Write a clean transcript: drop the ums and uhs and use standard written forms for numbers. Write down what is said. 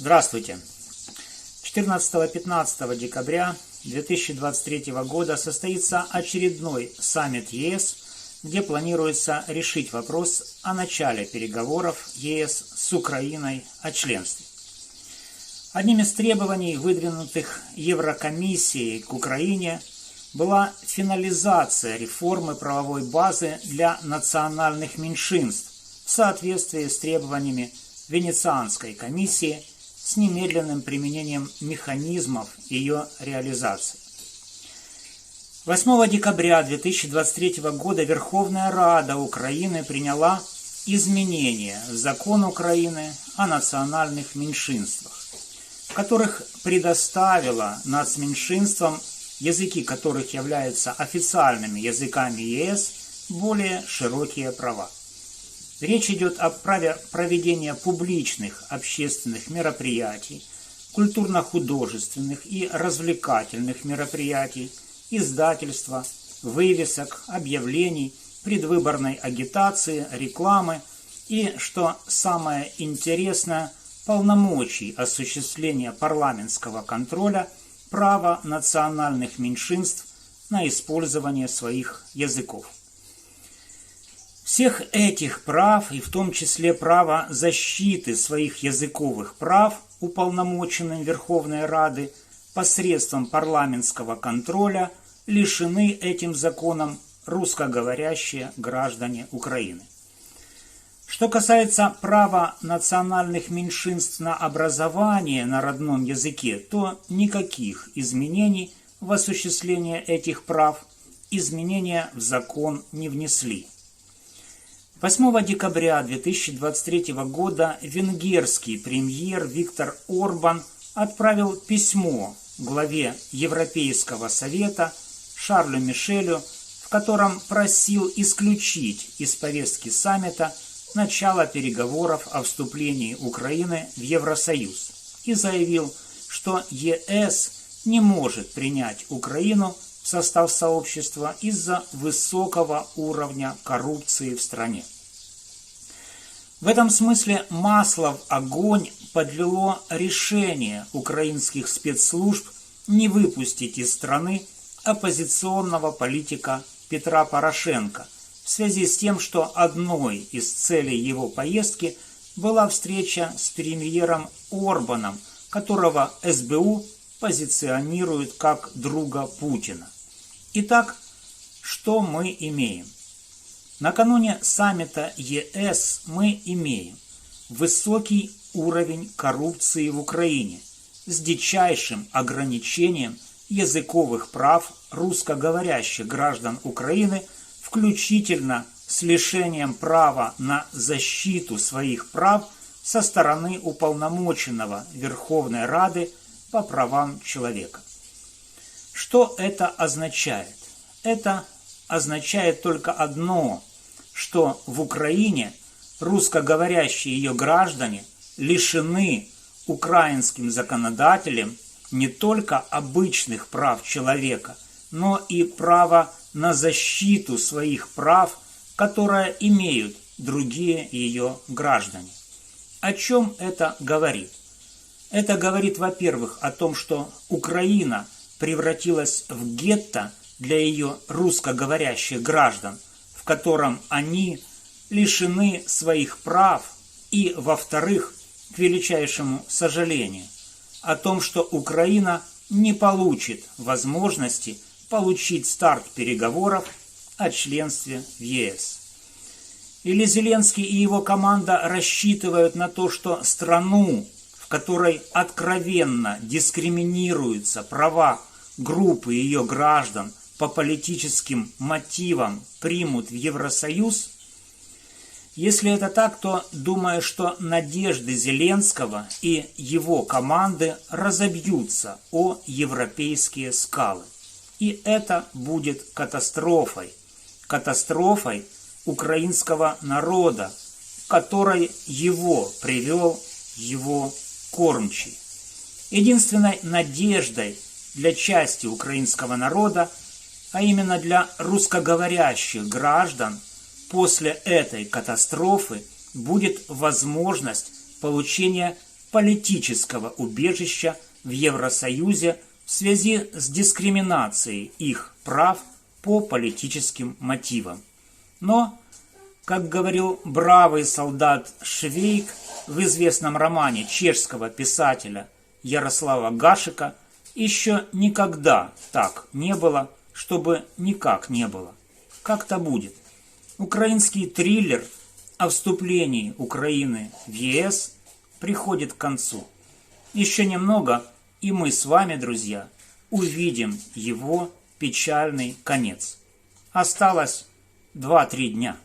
Здравствуйте! 14-15 декабря 2023 года состоится очередной саммит ЕС, где планируется решить вопрос о начале переговоров ЕС с Украиной о членстве. Одним из требований, выдвинутых Еврокомиссией к Украине, была финализация реформы правовой базы для национальных меньшинств в соответствии с требованиями Венецианской комиссии с немедленным применением механизмов ее реализации. 8 декабря 2023 года Верховная Рада Украины приняла изменения в закон Украины о национальных меньшинствах, в которых предоставила нацменьшинствам, языки которых являются официальными языками ЕС, более широкие права. Речь идет о праве проведения публичных общественных мероприятий, культурно-художественных и развлекательных мероприятий, издательства, вывесок, объявлений, предвыборной агитации, рекламы и, что самое интересное, полномочий осуществления парламентского контроля права национальных меньшинств на использование своих языков. Всех этих прав, и в том числе права защиты своих языковых прав, уполномоченным Верховной Рады посредством парламентского контроля, лишены этим законом русскоговорящие граждане Украины. Что касается права национальных меньшинств на образование на родном языке, то никаких изменений в осуществлении этих прав изменения в закон не внесли. 8 декабря 2023 года венгерский премьер Виктор Орбан отправил письмо главе Европейского совета Шарлю Мишелю, в котором просил исключить из повестки саммита начало переговоров о вступлении Украины в Евросоюз и заявил, что ЕС не может принять Украину в состав сообщества из-за высокого уровня коррупции в стране. В этом смысле масло в огонь подлило решение украинских спецслужб не выпустить из страны оппозиционного политика Петра Порошенко в связи с тем, что одной из целей его поездки была встреча с премьером Орбаном, которого СБУ позиционирует как друга Путина. Итак, что мы имеем? Накануне саммита ЕС мы имеем высокий уровень коррупции в Украине с дичайшим ограничением языковых прав русскоговорящих граждан Украины, включительно с лишением права на защиту своих прав со стороны уполномоченного Верховной Рады по правам человека. Что это означает? Это означает только одно, что в Украине русскоговорящие ее граждане лишены украинским законодателем не только обычных прав человека, но и права на защиту своих прав, которые имеют другие ее граждане. О чем это говорит? Это говорит, во-первых, о том, что Украина превратилась в гетто для ее русскоговорящих граждан, в котором они лишены своих прав, и, во-вторых, к величайшему сожалению, о том, что Украина не получит возможности получить старт переговоров о членстве в ЕС. Или Зеленский и его команда рассчитывают на то, что страну, в которой откровенно дискриминируются права группы ее граждан по политическим мотивам, примут в Евросоюз? Если это так, то думаю, что надежды Зеленского и его команды разобьются о европейские скалы. И это будет катастрофой. Катастрофой украинского народа, в которой его привел его кормчий. Единственной надеждой для части украинского народа, а именно для русскоговорящих граждан, после этой катастрофы будет возможность получения политического убежища в Евросоюзе в связи с дискриминацией их прав по политическим мотивам. Но, как говорил бравый солдат Швейк в известном романе чешского писателя Ярослава Гашека, еще никогда так не было, чтобы никак не было. Как-то будет. Украинский триллер о вступлении Украины в ЕС приходит к концу. Еще немного, и мы с вами, друзья, увидим его печальный конец. Осталось 2-3 дня.